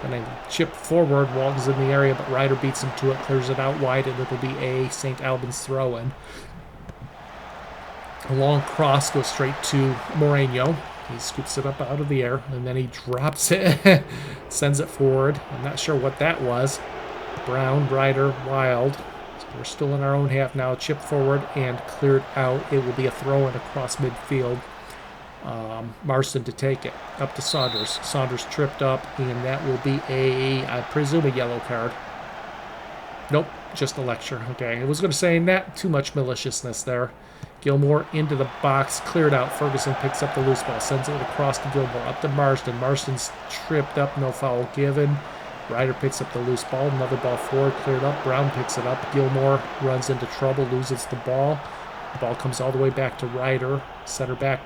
And they chip forward. Walton's in the area, but Ryder beats him to it, clears it out wide, and it'll be a St. Albans throw-in. A long cross goes straight to Moreno. He scoops it up out of the air, and then he drops it, sends it forward. I'm not sure what that was. Brown, Ryder, Wild. So we're still in our own half now. Chip forward and cleared out. It will be a throw-in across midfield. Marston to take it. Up to Saunders. Saunders tripped up, and that will be I presume, a yellow card. Nope, just a lecture. Okay, I was going to say not too much maliciousness there. Gilmore into the box, cleared out. Ferguson picks up the loose ball, sends it across to Gilmore, up to Marston. Marston's tripped up, no foul given. Ryder picks up the loose ball, another ball forward, cleared up. Brown picks it up. Gilmore runs into trouble, loses the ball. The ball comes all the way back to Ryder, center back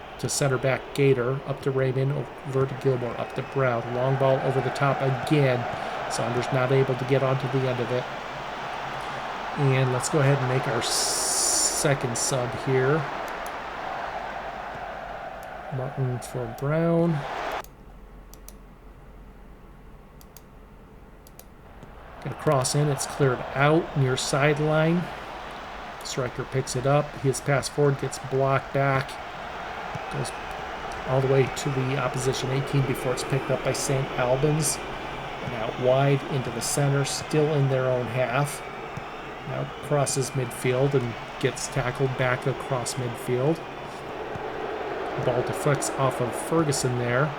Gator, up to Raymond, over to Gilmore, up to Brown. Long ball over the top again. Saunders not able to get onto the end of it. And let's go ahead and make our second sub here. Martin for Brown. Gonna cross in, it's cleared out near sideline. Striker picks it up. His pass forward gets blocked back. Goes all the way to the opposition 18 before it's picked up by St. Albans. And out wide into the center, still in their own half. Now crosses midfield and gets tackled back across midfield. Ball deflects off of Ferguson there.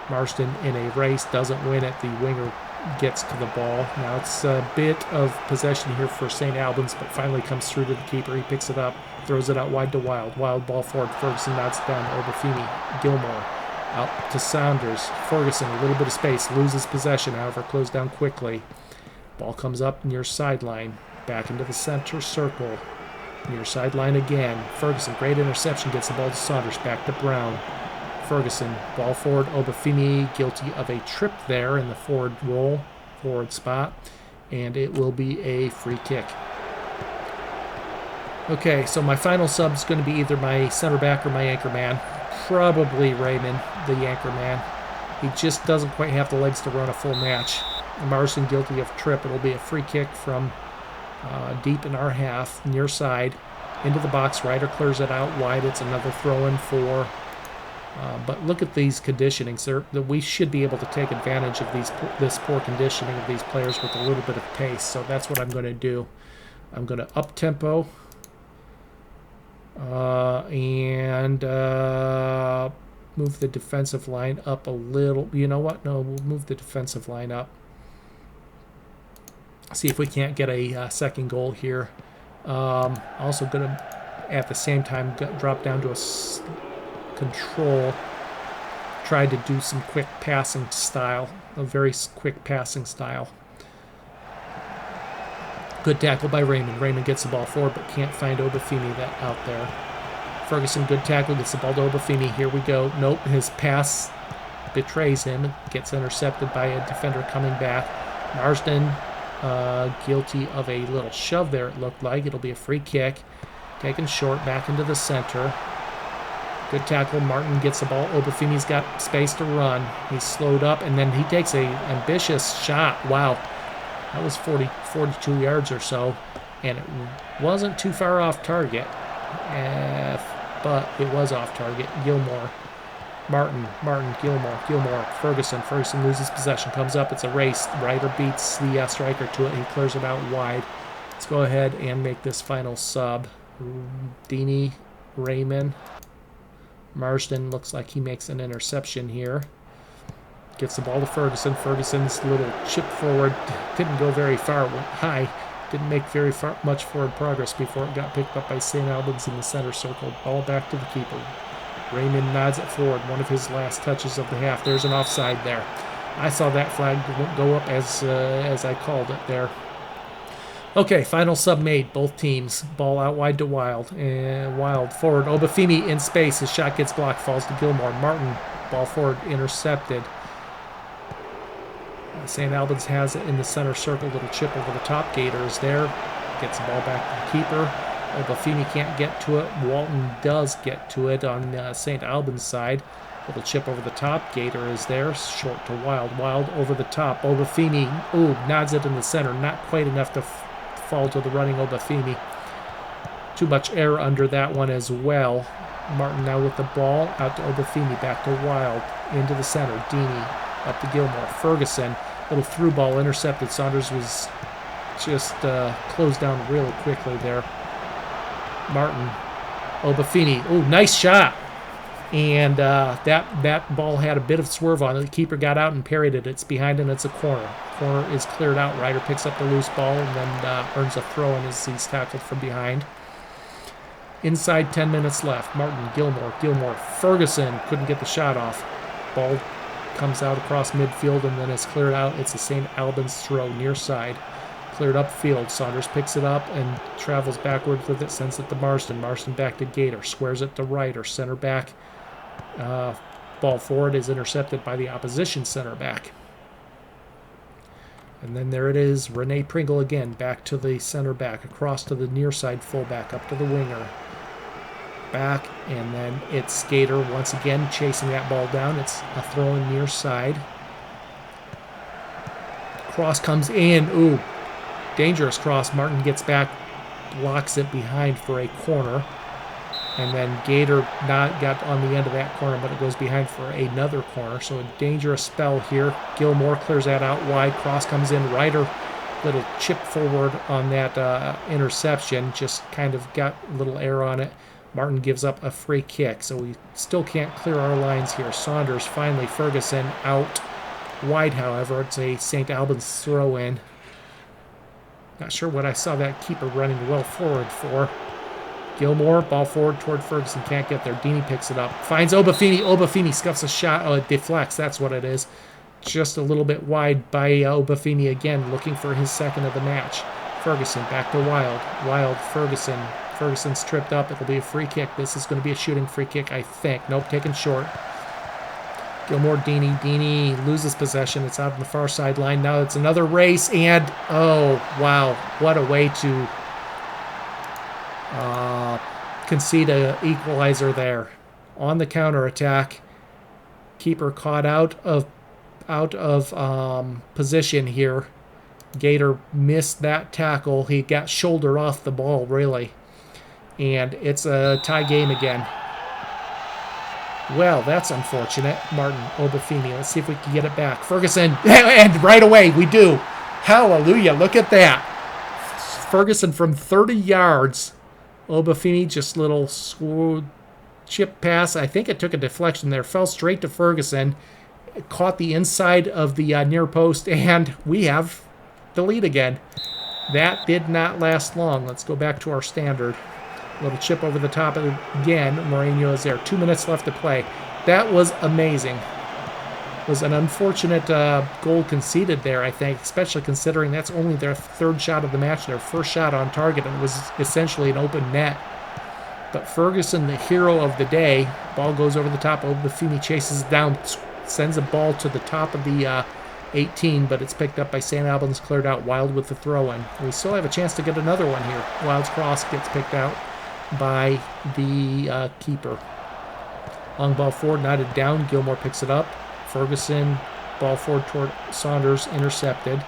Marsden in a race doesn't win it. The winger gets to the ball. Now it's a bit of possession here for St. Albans, but finally comes through to the keeper. He picks it up, throws it out wide to Wild. Wild ball forward. Ferguson nods it down to Obafemi. Gilmore out to Saunders. Ferguson, a little bit of space, loses possession, however, closed down quickly. Ball comes up near sideline. Back into the center circle. Near sideline again. Ferguson, great interception, gets the ball to Saunders. Back to Brown. Ferguson, ball forward. Obafemi, guilty of a trip there in the forward spot. And it will be a free kick. Okay, so my final sub is going to be either my center back or my anchor man. Probably Raymond, the anchor man. He just doesn't quite have the legs to run a full match. Marsden guilty of trip. It'll be a free kick from deep in our half, near side, into the box. Ryder clears it out wide. It's another throw-in for... but look at these conditionings. We should be able to take advantage of this poor conditioning of these players with a little bit of pace. So that's what I'm going to do. I'm going to up-tempo and move the defensive line up a little. You know what? No, we'll move the defensive line up. See if we can't get a second goal here. Also going to, at the same time, drop down to a control. Try to do some quick passing style, a very quick passing style. Good tackle by Raymond. Raymond gets the ball forward but can't find Obafemi out there. Ferguson, good tackle, gets the ball to Obafemi. Here we go. Nope, his pass betrays him. Gets intercepted by a defender coming back. Marsden, guilty of a little shove there, it looked like. It'll be a free kick. Taken short, back into the center. Good tackle. Martin gets the ball. Obafemi's got space to run. He's slowed up, and then he takes a ambitious shot. Wow. That was 42 yards or so, and it wasn't too far off target, but it was off target. Gilmore. Martin, Gilmore, Ferguson loses possession, comes up, it's a race. Ryder beats the striker to it. He clears it out wide. Let's go ahead and make this final sub. Deeney, Raymond. Marsden looks like he makes an interception here. Gets the ball to Ferguson. Ferguson's little chip forward didn't go very far, went high. Didn't make much forward progress before it got picked up by St. Albans in the center circle. Ball back to the keeper. Raymond nods it forward, one of his last touches of the half. There's an offside there. I saw that flag go up as I called it there. Okay, final sub made, both teams. Ball out wide to Wild. Wild forward. Obafemi in space. His shot gets blocked, falls to Gilmore. Martin, ball forward, intercepted. St. Albans has it in the center circle. Little chip over the top. Gator is there. Gets the ball back to the keeper. Obafemi can't get to it. Walton does get to it on St. Albans' side. Little chip over the top. Gator is there. Short to Wild. Wild over the top. Obafemi, nods it in the center. Not quite enough to fall to the running Obafemi. Too much air under that one as well. Martin now with the ball. Out to Obafemi. Back to Wild. Into the center. Deeney up to Gilmore. Ferguson. Little through ball intercepted. Saunders was just closed down real quickly there. Martin, Obafemi, nice shot, and that ball had a bit of swerve on it. The keeper got out and parried it. It's behind and it's a corner. Corner is cleared out. Ryder picks up the loose ball and then earns a throw in as he's tackled from behind. Inside 10 minutes left. Martin, Gilmore, Ferguson couldn't get the shot off. Ball comes out across midfield and then is cleared out. It's a St. Albans throw near side. cleared upfield. Saunders picks it up and travels backwards with it, sends it to Marston. Marston back to Gator, squares it to Ryder. Center back. Ball forward is intercepted by the opposition center back. And then there it is, Renee Pringle again, back to the center back, across to the near side fullback, up to the winger. Back, and then it's Gator once again chasing that ball down. It's a throw in near side. Cross comes in. Ooh, dangerous cross. Martin gets back, blocks it behind for a corner. And then Gator not got on the end of that corner, but it goes behind for another corner. So a dangerous spell here. Gilmore clears that out wide. Cross comes in. Ryder, little chip forward on that interception. Just kind of got a little air on it. Martin gives up a free kick. So we still can't clear our lines here. Saunders finally, Ferguson out wide, however. It's a St. Albans throw in. Not sure what I saw that keeper running well forward for. Gilmore, ball forward toward Ferguson, can't get there. Deeney picks it up, finds Obafemi. Obafemi scuffs a shot. Oh, it deflects, that's what it is. Just a little bit wide by Obafemi again, looking for his second of the match. Ferguson back to Wild. Wild, Ferguson. Ferguson's tripped up. It'll be a free kick. This is going to be a shooting free kick, I think. Nope, taken short. Gilmore, Deeney. Deeney loses possession. It's out on the far sideline. Now it's another race, and oh, wow, what a way to concede an equalizer there. On the counterattack, keeper caught out of position here. Gator missed that tackle. He got shouldered off the ball, really. And it's a tie game again. Well, that's unfortunate. Martin, Obafemi. Let's see if we can get it back. Ferguson, and right away we do. Hallelujah, look at that. Ferguson from 30 yards. Obafemi, just little chip pass. I think it took a deflection there. Fell straight to Ferguson. Caught the inside of the near post, and we have the lead again. That did not last long. Let's go back to our standard. Little chip over the top again. Moreno is there. 2 minutes left to play. That was amazing. It was an unfortunate goal conceded there, I think, especially considering that's only their third shot of the match, their first shot on target, and it was essentially an open net. But Ferguson, the hero of the day, ball goes over the top. Obafemi chases it down, sends a ball to the top of the 18, but it's picked up by St. Albans, cleared out. Wild with the throw-in. We still have a chance to get another one here. Wild's cross gets picked out by the keeper. Long ball forward, knotted down. Gilmore picks it up. Ferguson, ball forward toward Saunders, intercepted.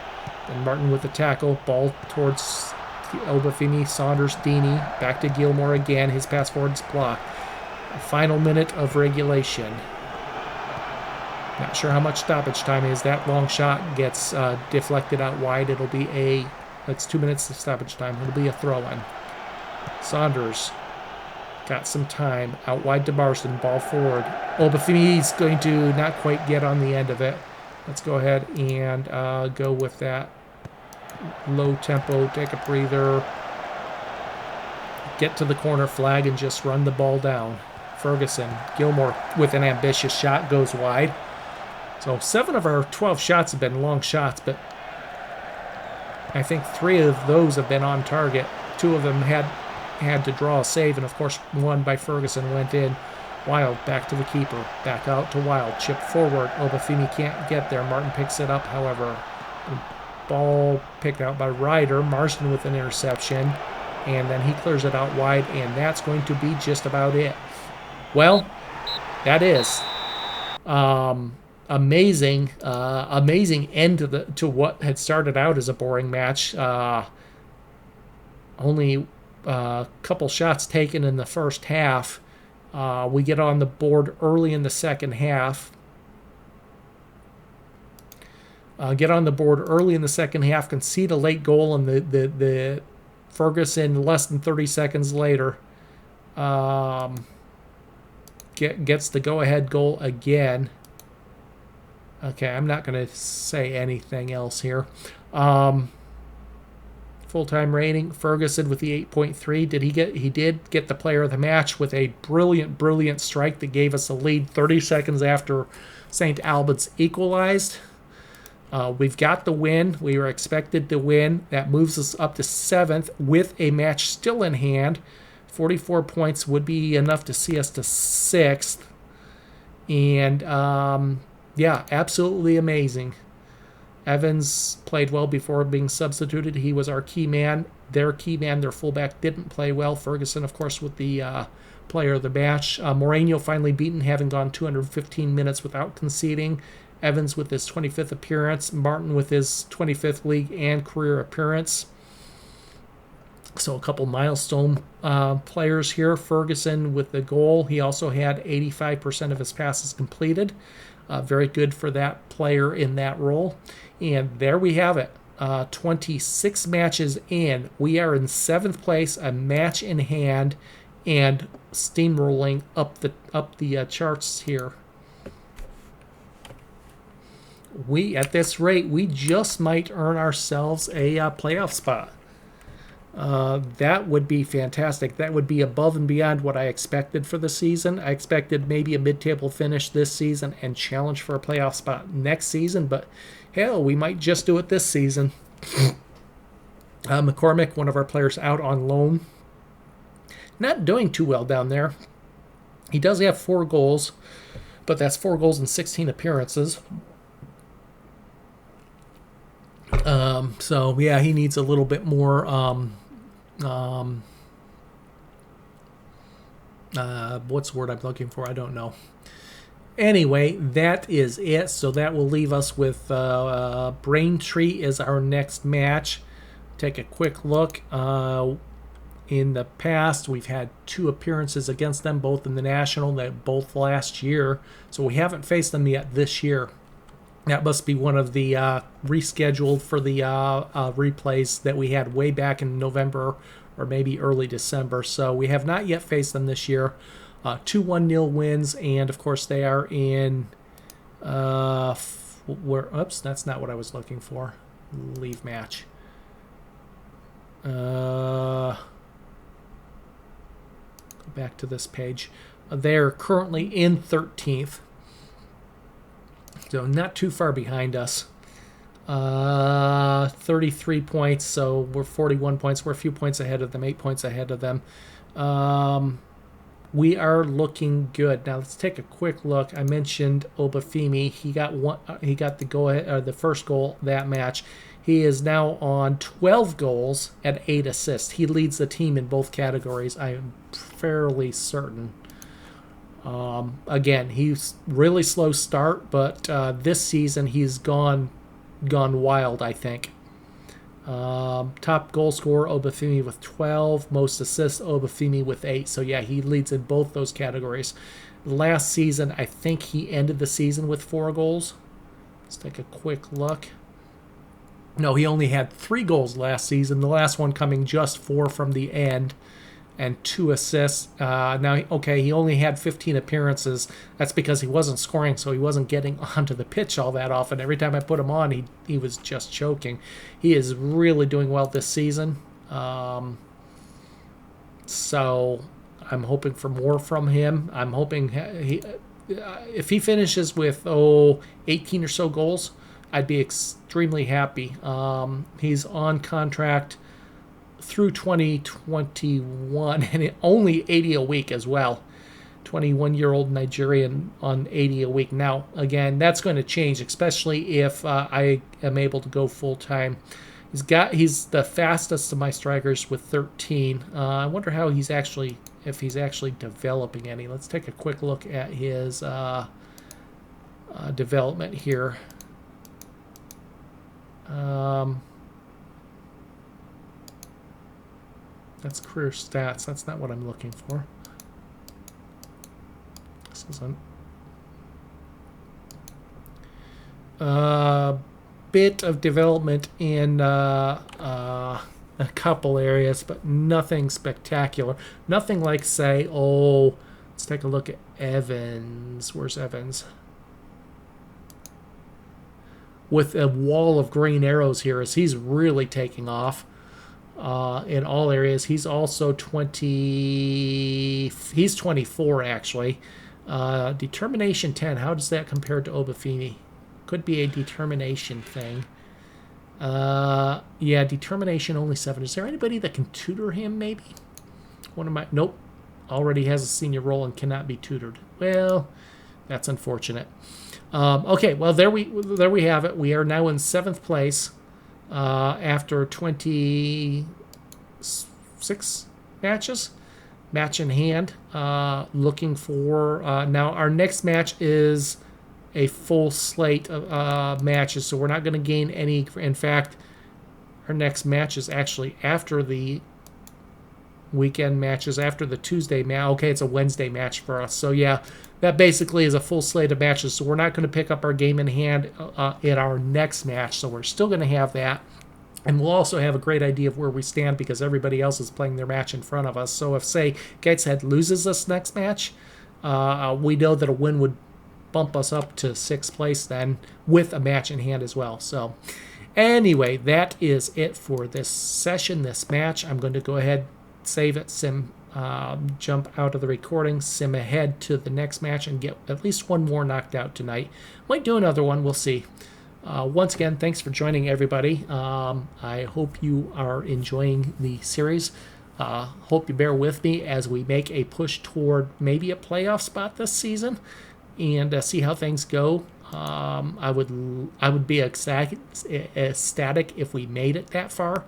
Then Martin with the tackle, ball towards Obafemi, Saunders, Deeney, back to Gilmore again. His pass forward is blocked. A final minute of regulation. Not sure how much stoppage time is. That long shot gets deflected out wide. It'll be that's 2 minutes of stoppage time. It'll be a throw-in. Saunders got some time. Out wide to Marston. Ball forward. Obafemi's going to not quite get on the end of it. Let's go ahead and go with that low tempo. Take a breather. Get to the corner flag and just run the ball down. Ferguson. Gilmore with an ambitious shot. Goes wide. So 7 of our 12 shots have been long shots, but I think 3 of those have been on target. 2 of them had to draw a save, and of course one by Ferguson went in. Wild back to the keeper, back out to Wild, chip forward. Obafemi can't get there. Martin picks it up, however. Ball picked out by Ryder. Marston with an interception, and then he clears it out wide, and that's going to be just about it. Well, that is amazing end to what had started out as a boring match. Only a couple shots taken in the first half. We get on the board early in the second half. Concede a late goal, and the Ferguson less than 30 seconds later gets the go-ahead goal again. Okay, I'm not going to say anything else here. Full-time rating, Ferguson with the 8.3. He did get the player of the match with a brilliant strike that gave us a lead 30 seconds after St. Albans equalized. We've got the win. We were expected to win. That moves us up to 7th with a match still in hand. 44 points would be enough to see us to 6th. And, yeah, absolutely amazing. Evans played well before being substituted. He was our key man. Their key man, their fullback, didn't play well. Ferguson, of course, with the player of the match. Moreno finally beaten, having gone 215 minutes without conceding. Evans with his 25th appearance. Martin with his 25th league and career appearance. So a couple milestone players here. Ferguson with the goal. He also had 85% of his passes completed. Very good for that player in that role. And there we have it. 26 matches in. We are in 7th place, a match in hand, and steamrolling up the charts here. At this rate, we just might earn ourselves a playoff spot. That would be fantastic. That would be above and beyond what I expected for the season. I expected maybe a mid-table finish this season and challenge for a playoff spot next season, but hell, we might just do it this season. McCormick, one of our players, out on loan. Not doing too well down there. He does have 4 goals, but that's 4 goals in 16 appearances. So, yeah, he needs a little bit more what's the word I'm looking for? I don't know. Anyway, that is it. So that will leave us with Braintree is our next match. Take a quick look. In the past, we've had 2 appearances against them, both in the National, both last year. So we haven't faced them yet this year. That must be one of the rescheduled for the replays that we had way back in November or maybe early December. So we have not yet faced them this year. 2-1-0 wins, and of course they are in oops, that's not what I was looking for. Leave match. Go back to this page. They're currently in 13th. So not too far behind us. 33 points, so we're 41 points. We're a few points ahead of them, 8 points ahead of them. We are looking good. Now let's take a quick look. I mentioned Obafemi. He got the first goal that match. He is now on 12 goals and 8 assists. He leads the team in both categories, I am fairly certain. Again, he's really slow start, but this season he's gone wild, I think. Top goal scorer, Obafemi with 12. Most assists, Obafemi with 8. So, yeah, he leads in both those categories. Last season, I think he ended the season with 4 goals. Let's take a quick look. No, he only had 3 goals last season. The last one coming just 4 from the end. And 2 assists. Now, okay, he only had 15 appearances. That's because he wasn't scoring, so he wasn't getting onto the pitch all that often. Every time I put him on, he was just choking. He is really doing well this season. So I'm hoping for more from him. I'm hoping if he finishes with 18 or so goals, I'd be extremely happy. He's on contract through 2021, and only 80 a week as well. 21-year-old Nigerian on 80 a week. Now, again, that's going to change, especially if I am able to go full-time. He's the fastest of my strikers with 13. I wonder how if he's actually developing any. Let's take a quick look at his development here. That's career stats. That's not what I'm looking for. This isn't. Bit of development in a couple areas, but nothing spectacular. Nothing like, say, let's take a look at Evans. Where's Evans? With a wall of green arrows here as he's really taking off. In all areas. He's also 24 actually. Determination 10. How does that compare to Obafemi? could be a determination thing. Yeah, determination only 7. Is there anybody that can tutor him, maybe? Nope. Already has a senior role and cannot be tutored. Well, that's unfortunate. Okay, well, there we have it. We are now in 7th place after 26 matches. Match in hand. Looking for... now, our next match is a full slate of matches, so we're not going to gain any. In fact, our next match is actually after the weekend matches, after the Tuesday match. Okay, it's a Wednesday match for us. So yeah, that basically is a full slate of matches. So we're not going to pick up our game in hand in our next match. So we're still going to have that. And we'll also have a great idea of where we stand because everybody else is playing their match in front of us. So if, say, Gateshead loses this next match, we know that a win would bump us up to 6th place then with a match in hand as well. So anyway, that is it for this session, this match. I'm going to go ahead, save it, jump out of the recording, sim ahead to the next match and get at least one more knocked out tonight. Might do another one, we'll see. Once again, thanks for joining, everybody. I hope you are enjoying the series. Hope you bear with me as we make a push toward maybe a playoff spot this season and see how things go. I would be ecstatic if we made it that far.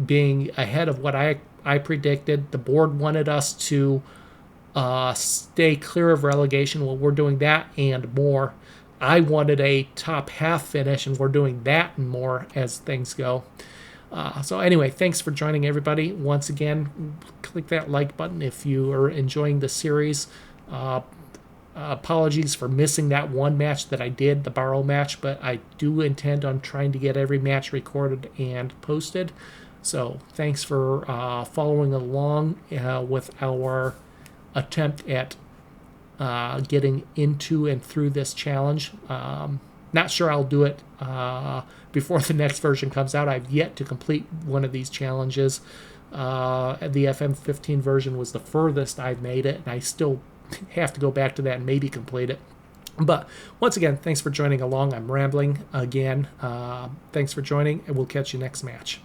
Being ahead of what I predicted. The board wanted us to stay clear of relegation. Well, we're doing that and more. I wanted a top half finish, and we're doing that and more as things go. So anyway, thanks for joining, everybody. Once again, click that like button if you are enjoying the series. Apologies for missing that one match that I did, the Barrow match, but I do intend on trying to get every match recorded and posted. So thanks for following along with our attempt at getting into and through this challenge. Not sure I'll do it before the next version comes out. I've yet to complete one of these challenges. The FM15 version was the furthest I've made it, and I still have to go back to that and maybe complete it. But once again, thanks for joining along. I'm rambling again. Thanks for joining, and we'll catch you next match.